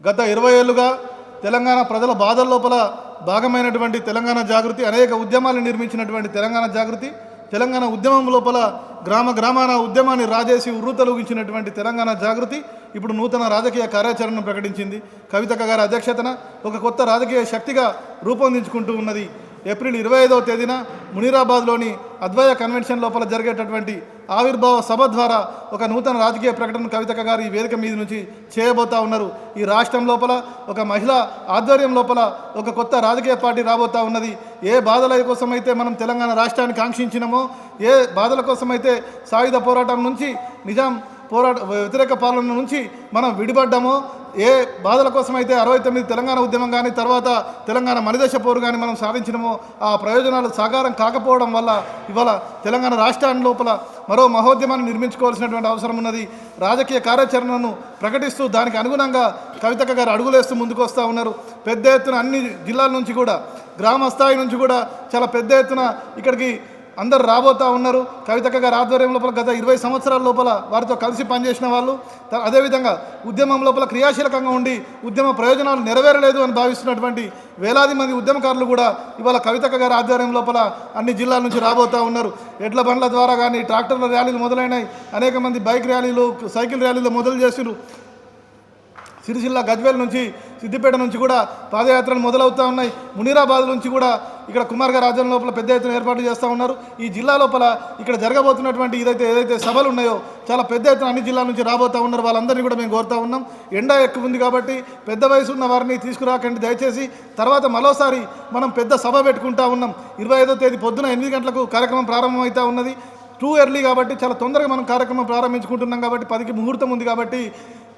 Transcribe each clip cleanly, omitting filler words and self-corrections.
గత 20 ఏళ్లుగా తెలంగాణ ప్రజల బాధల లోపల భాగమైనటువంటి తెలంగాణ జాగృతి, అనేక ఉద్యమాలను నిర్మించినటువంటి తెలంగాణ జాగృతి, తెలంగాణ ఉద్యమం లోపల గ్రామ గ్రామాన ఉద్యమాన్ని రాజేసి ఉర్రూతలూగించినటువంటి తెలంగాణ జాగృతి ఇప్పుడు నూతన రాజకీయ కార్యాచరణను ప్రకటించింది. కవితక్క గారి అధ్యక్షతన ఒక కొత్త రాజకీయ శక్తిగా రూపొందించుకుంటూ ఉన్నది. ఏప్రిల్ 25వ తేదీన మునీరాబాద్లోని అద్వయ కన్వెన్షన్ లోపల జరిగేటటువంటి ఆవిర్భావ సభ ద్వారా ఒక నూతన రాజకీయ ప్రకటన కవితక్క గారు ఈ వేదిక మీద నుంచి చేయబోతా ఉన్నారు. ఈ రాష్ట్రం లోపల ఒక మహిళా ఆధ్వర్యం లోపల ఒక కొత్త రాజకీయ పార్టీ రాబోతా ఉన్నది. ఏ బాధల కోసమైతే మనం తెలంగాణ రాష్ట్రాన్ని కాంక్షించినామో, ఏ బాధల కోసమైతే సాయుధ పోరాటం నుంచి నిజాం వ్యతిరేక పాలన నుంచి మనం విడిపడ్డామో, ఏ బాధల కోసమైతే 69 తెలంగాణ ఉద్యమం కానీ తర్వాత తెలంగాణ మలిదశ పోరు కానీ మనం సాధించినామో ఆ ప్రయోజనాలు సాకారం కాకపోవడం వల్ల ఇవాళ తెలంగాణ రాష్ట్రాన్ని లోపల మరో మహోద్యమాన్ని నిర్మించుకోవాల్సినటువంటి అవసరం ఉన్నది. రాజకీయ కార్యాచరణను ప్రకటిస్తూ దానికి అనుగుణంగా కవితక్క గారు అడుగులేస్తూ ముందుకు వస్తూ ఉన్నారు. పెద్ద ఎత్తున అన్ని జిల్లాల నుంచి కూడా, గ్రామ స్థాయి నుంచి కూడా చాలా పెద్ద ఎత్తున ఇక్కడికి అందరు రాబోతూ ఉన్నారు. కవితక్క గారి ఆధ్వర్యం లోపల గత 20 సంవత్సరాల లోపల వారితో కలిసి పనిచేసిన వాళ్ళు, అదేవిధంగా ఉద్యమం లోపల క్రియాశీలకంగా ఉండి ఉద్యమ ప్రయోజనాలు నెరవేరలేదు అని భావిస్తున్నటువంటి వేలాది మంది ఉద్యమకారులు కూడా ఇవాళ కవితక్క గారి ఆధ్వర్యం లోపల అన్ని జిల్లాల నుంచి రాబోతూ ఉన్నారు. ఎడ్ల బండ్ల ద్వారా కానీ ట్రాక్టర్ల ర్యాలీలు మొదలైనాయి. అనేక మంది బైక్ ర్యాలీలు, సైకిల్ ర్యాలీలు మొదలు చేస్తున్నారు. సిరిసిల్ల, గజ్వేల్ నుంచి, సిద్దిపేట నుంచి కూడా పాదయాత్రలు మొదలవుతూ ఉన్నాయి. మునీరాబాద్ నుంచి కూడా ఇక్కడ కుమార్ గారి రాజ్యం లోపల పెద్ద ఎత్తున ఏర్పాట్లు చేస్తూ ఉన్నారు. ఈ జిల్లా లోపల ఇక్కడ జరగబోతున్నటువంటి ఏదైతే సభలు ఉన్నాయో చాలా పెద్ద ఎత్తున అన్ని జిల్లాల నుంచి రాబోతూ ఉన్నారు. వాళ్ళందరినీ కూడా మేము కోరుతూ ఉన్నాం. ఎండ ఎక్కువ ఉంది కాబట్టి పెద్ద వయసు ఉన్న వారిని తీసుకురాకండి దయచేసి. తర్వాత మరోసారి మనం పెద్ద సభ పెట్టుకుంటా ఉన్నాం. 25వ తేదీ పొద్దున 8 గంటలకు కార్యక్రమం ప్రారంభమవుతూ ఉన్నది. టూ ఎర్లీ కాబట్టి చాలా తొందరగా మనం కార్యక్రమం ప్రారంభించుకుంటున్నాం కాబట్టి 10కి ముహూర్తం ఉంది కాబట్టి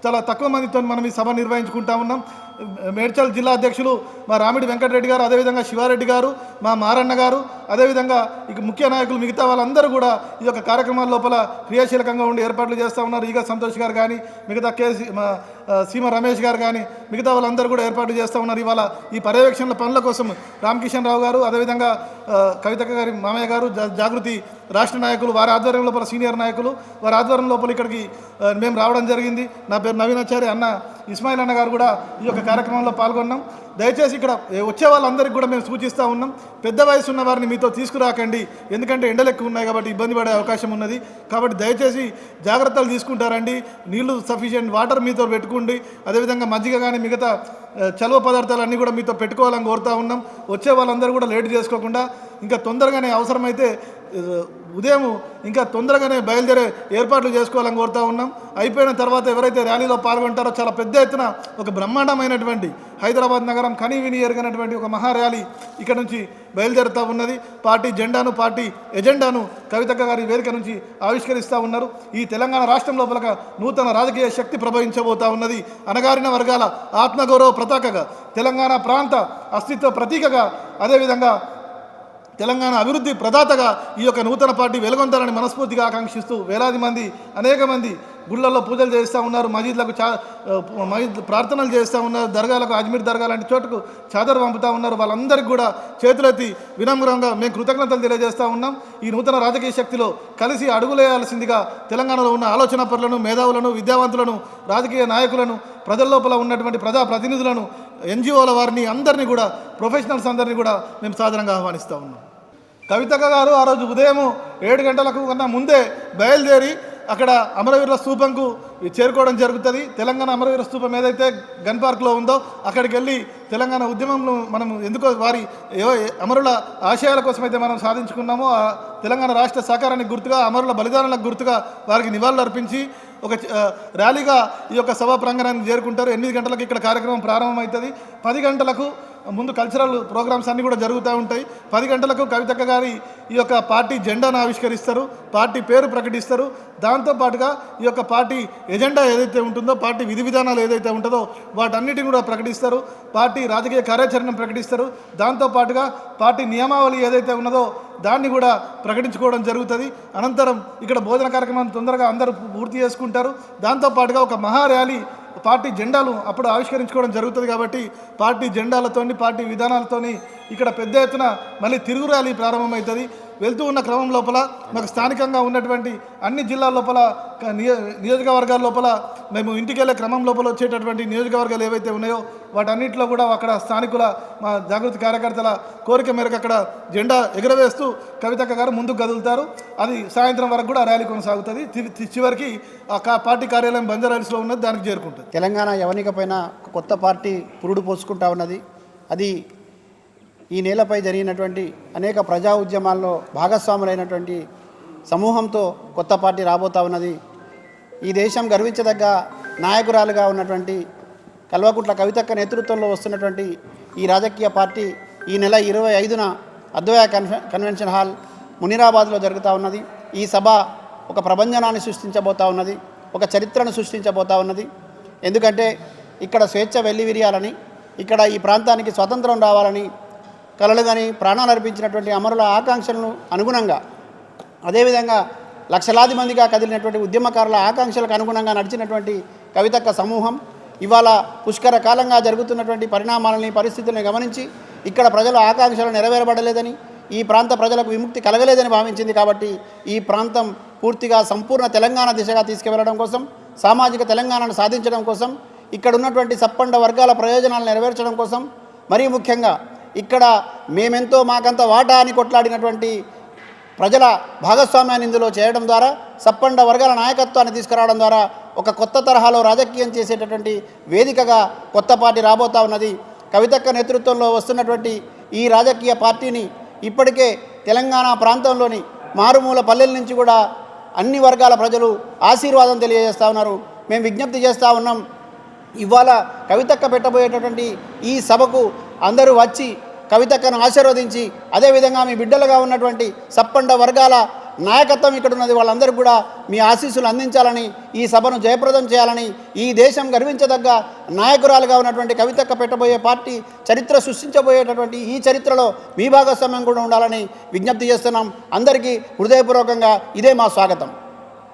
చాలా తక్కువ మందితో మనం ఈ సభ నిర్వహించుకుంటా ఉన్నాం. మేడ్చల్ జిల్లా అధ్యక్షులు మా రామిడి వెంకటరెడ్డి గారు, అదేవిధంగా శివారెడ్డి గారు, మా మారన్న గారు, అదేవిధంగా ఇక ముఖ్య నాయకులు మిగతా వాళ్ళందరూ కూడా ఈ యొక్క కార్యక్రమాల లోపల క్రియాశీలకంగా ఉండి ఏర్పాట్లు చేస్తూ ఉన్నారు. ఈగ సంతోష్ గారు కానీ, మిగతా సీమ రమేష్ గారు కానీ మిగతా వాళ్ళందరూ కూడా ఏర్పాట్లు చేస్తూ ఉన్నారు. ఇవాళ ఈ పర్యవేక్షణల పనుల కోసం రామకిషన్ రావు గారు, అదేవిధంగా కవితక్క గారి మామయ్య గారు, జాగృతి రాష్ట్ర నాయకులు, వారి ఆధ్వర్యం లోపల సీనియర్ నాయకులు, వారి ఆధ్వర్యం లోపల ఇక్కడికి మేము రావడం జరిగింది. నా పేరు నవీనాచారి, అన్న ఇస్మాయిల్ అన్న గారు కూడా ఈ యొక్క కార్యక్రమంలో పాల్గొన్నాం. దయచేసి ఇక్కడ వచ్చే వాళ్ళందరికీ కూడా మేము సూచిస్తూ ఉన్నాం, పెద్ద వయసు ఉన్న వారిని మీతో తీసుకురాకండి. ఎందుకంటే ఎండలు ఎక్కువ ఉన్నాయి కాబట్టి ఇబ్బంది పడే అవకాశం ఉన్నది. కాబట్టి దయచేసి జాగ్రత్తలు తీసుకుంటారండి. నీళ్లు సఫిషియెంట్ వాటర్ మీతో పెట్టుకోండి. అదేవిధంగా మజ్జిగ కానీ మిగతా చలువ పదార్థాలన్నీ కూడా మీతో పెట్టుకోవాలని కోరుతూ ఉన్నాం. వచ్చే వాళ్ళందరూ కూడా లేట్ చేసుకోకుండా ఇంకా తొందరగానే అవసరమైతే ఉదయం ఇంకా తొందరగానే బయలుదేరే ఏర్పాట్లు చేసుకోవాలని కోరుతూ ఉన్నాం. అయిపోయిన తర్వాత ఎవరైతే ర్యాలీలో పాల్గొంటారో చాలా పెద్ద ఎత్తున ఒక బ్రహ్మాండమైనటువంటి హైదరాబాద్ నగరం కనీ విని ఎరుగనటువంటి ఒక మహా ర్యాలీ ఇక్కడ నుంచి బయలుదేరుతూ ఉన్నది. పార్టీ జెండాను, పార్టీ ఎజెండాను కవితక్క గారి వేదిక నుంచి ఆవిష్కరిస్తూ ఉన్నారు. ఈ తెలంగాణ రాష్ట్రం లోపల నూతన రాజకీయ శక్తి ప్రభవించబోతూ ఉన్నది. అణగారిన వర్గాల ఆత్మగౌరవ పతాకగా, తెలంగాణ ప్రాంత అస్తిత్వ ప్రతీకగా, అదేవిధంగా తెలంగాణ అభివృద్ధి ప్రదాతగా ఈ యొక్క నూతన పార్టీ వెలుగొందాలని మనస్ఫూర్తిగా ఆకాంక్షిస్తూ వేలాది మంది, అనేక మంది గుళ్ళల్లో పూజలు చేస్తూ ఉన్నారు, మసీదులకు ప్రార్థనలు చేస్తూ ఉన్నారు, దర్గాలకు, అజ్మీర్ దర్గా లాంటి చోటుకు చాదరు పంపుతూ ఉన్నారు. వాళ్ళందరికీ కూడా చేతులెత్తి వినమ్రంగా మేము కృతజ్ఞతలు తెలియజేస్తూ ఉన్నాం. ఈ నూతన రాజకీయ శక్తిలో కలిసి అడుగులేయాల్సిందిగా తెలంగాణలో ఉన్న ఆలోచన పరులను, మేధావులను, విద్యావంతులను, రాజకీయ నాయకులను, ప్రజల లోపల ఉన్నటువంటి ప్రజాప్రతినిధులను, ఎన్జిఓల వారిని అందరినీ కూడా, ప్రొఫెషనల్స్ అందరినీ కూడా మేము సాధారణంగా ఆహ్వానిస్తూ ఉన్నాం. కవితక్క గారు ఆ రోజు ఉదయం 7 గంటలకు కన్నా ముందే బయలుదేరి అక్కడ అమరవీరుల స్తూపంకు చేరుకోవడం జరుగుతుంది. తెలంగాణ అమరవీర స్తూపం ఏదైతే గన్ పార్క్లో ఉందో అక్కడికి వెళ్ళి తెలంగాణ ఉద్యమంలో మనం ఎందుకో వారి అమరుల ఆశయాల కోసమైతే మనం సాధించుకున్నామో ఆ తెలంగాణ రాష్ట్ర సహకారానికి గుర్తుగా, అమరుల బలిదానాలకు గుర్తుగా వారికి నివాళులు అర్పించి ఒక ర్యాలీగా ఈ యొక్క సభా ప్రాంగణానికి చేరుకుంటారు. 8 గంటలకు ఇక్కడ కార్యక్రమం ప్రారంభమవుతుంది. 10 గంటలకు ముందు కల్చరల్ ప్రోగ్రామ్స్ అన్నీ కూడా జరుగుతూ ఉంటాయి. 10 గంటలకు కవితక్క గారి ఈ యొక్క పార్టీ జెండాను ఆవిష్కరిస్తారు, పార్టీ పేరు ప్రకటిస్తారు. దాంతోపాటుగా ఈ యొక్క పార్టీ ఎజెండా ఏదైతే ఉంటుందో, పార్టీ విధి విధానాలు ఏదైతే ఉంటుందో వాటన్నిటిని కూడా ప్రకటిస్తారు. పార్టీ రాజకీయ కార్యాచరణను ప్రకటిస్తారు. దాంతోపాటుగా పార్టీ నియమావళి ఏదైతే ఉన్నదో దాన్ని కూడా ప్రకటించుకోవడం జరుగుతుంది. అనంతరం ఇక్కడ భోజన కార్యక్రమాన్ని తొందరగా అందరూ పూర్తి చేసుకుంటారు. దాంతోపాటుగా ఒక మహా ర్యాలీ పార్టీ జెండాలు అప్పుడు ఆవిష్కరించుకోవడం జరుగుతుంది. కాబట్టి పార్టీ జెండాలతోని, పార్టీ విధానాలతోని ఇక్కడ పెద్ద ఎత్తున మళ్ళీ తిరుగు ర్యాలీ ప్రారంభమవుతుంది. వెళ్తూ ఉన్న క్రమం లోపల మాకు స్థానికంగా ఉన్నటువంటి అన్ని జిల్లాల లోపల నియోజకవర్గాల లోపల మేము ఇంటికి వెళ్ళే క్రమం లోపల వచ్చేటటువంటి నియోజకవర్గాలు ఏవైతే ఉన్నాయో వాటన్నింటిలో కూడా అక్కడ స్థానికుల మా జాగృతి కార్యకర్తల కోరిక మేరకు అక్కడ జెండా ఎగురవేస్తూ కవితక్క గారు ముందుకు కదులుతారు. అది సాయంత్రం వరకు కూడా ర్యాలీ కొనసాగుతుంది. చివరికి ఆ పార్టీ కార్యాలయం బంజారాహిల్స్లో ఉన్నది, దానికి చేరుకుంటుంది. తెలంగాణ యవనికపైన కొత్త పార్టీ పురుడు పోసుకుంటా ఉన్నది. అది ఈ నేలపై జరిగినటువంటి అనేక ప్రజా ఉద్యమాల్లో భాగస్వాములైనటువంటి సమూహంతో కొత్త పార్టీ రాబోతా ఉన్నది. ఈ దేశం గర్వించదగ్గ నాయకురాలుగా ఉన్నటువంటి కల్వకుంట్ల కవితక్క నేతృత్వంలో వస్తున్నటువంటి ఈ రాజకీయ పార్టీ ఈ నెల 25న అద్వయ కన్వెన్షన్ హాల్ మునిరాబాద్లో జరుగుతూ ఉన్నది. ఈ సభ ఒక ప్రభంజనాన్ని సృష్టించబోతా ఉన్నది, ఒక చరిత్రను సృష్టించబోతా ఉన్నది. ఎందుకంటే ఇక్కడ స్వేచ్ఛ వెల్లివిరియాలని, ఇక్కడ ఈ ప్రాంతానికి స్వతంత్రం రావాలని కలలు కానీ ప్రాణాలు అర్పించినటువంటి అమరుల ఆకాంక్షలను అనుగుణంగా, అదేవిధంగా లక్షలాది మందిగా కదిలినటువంటి ఉద్యమకారుల ఆకాంక్షలకు అనుగుణంగా నడిచినటువంటి కవితక్క సమూహం ఇవాళ పుష్కర కాలంగా జరుగుతున్నటువంటి పరిణామాలని, పరిస్థితులను గమనించి ఇక్కడ ప్రజల ఆకాంక్షలు నెరవేరబడలేదని, ఈ ప్రాంత ప్రజలకు విముక్తి కలగలేదని భావించింది. కాబట్టి ఈ ప్రాంతం పూర్తిగా సంపూర్ణ తెలంగాణ దిశగా తీసుకువెళ్ళడం కోసం, సామాజిక తెలంగాణను సాధించడం కోసం, ఇక్కడ ఉన్నటువంటి సప్పండ వర్గాల ప్రయోజనాలను నెరవేర్చడం కోసం, మరీ ముఖ్యంగా ఇక్కడ మేమెంతో మాకంత వాటా అని కొట్లాడినటువంటి ప్రజల భాగస్వామ్యాన్ని ఇందులో చేయడం ద్వారా, సప్పండ వర్గాల నాయకత్వాన్ని తీసుకురావడం ద్వారా ఒక కొత్త తరహాలో రాజకీయం చేసేటటువంటి వేదికగా కొత్త పార్టీ రాబోతా ఉన్నది. కవితక్క నేతృత్వంలో వస్తున్నటువంటి ఈ రాజకీయ పార్టీని ఇప్పటికే తెలంగాణ ప్రాంతంలోని మారుమూల పల్లెల నుంచి కూడా అన్ని వర్గాల ప్రజలు ఆశీర్వాదం తెలియజేస్తూ ఉన్నారు. మేము విజ్ఞప్తి చేస్తూ ఉన్నాం, ఇవాళ కవితక్క పెట్టబోయేటటువంటి ఈ సభకు అందరూ వచ్చి కవితక్కను ఆశీర్వదించి, అదేవిధంగా మీ బిడ్డలుగా ఉన్నటువంటి సప్పండ వర్గాల నాయకత్వం ఇక్కడ ఉన్నది, వాళ్ళందరూ కూడా మీ ఆశీస్సులు అందించాలని, ఈ సభను జయప్రదం చేయాలని, ఈ దేశం గర్వించదగ్గ నాయకురాలుగా ఉన్నటువంటి కవితక్క పెట్టబోయే పార్టీ చరిత్ర సృష్టించబోయేటటువంటి ఈ చరిత్రలో మీ భాగస్వామ్యం కూడా ఉండాలని విజ్ఞప్తి చేస్తున్నాం. అందరికీ హృదయపూర్వకంగా ఇదే మా స్వాగతం.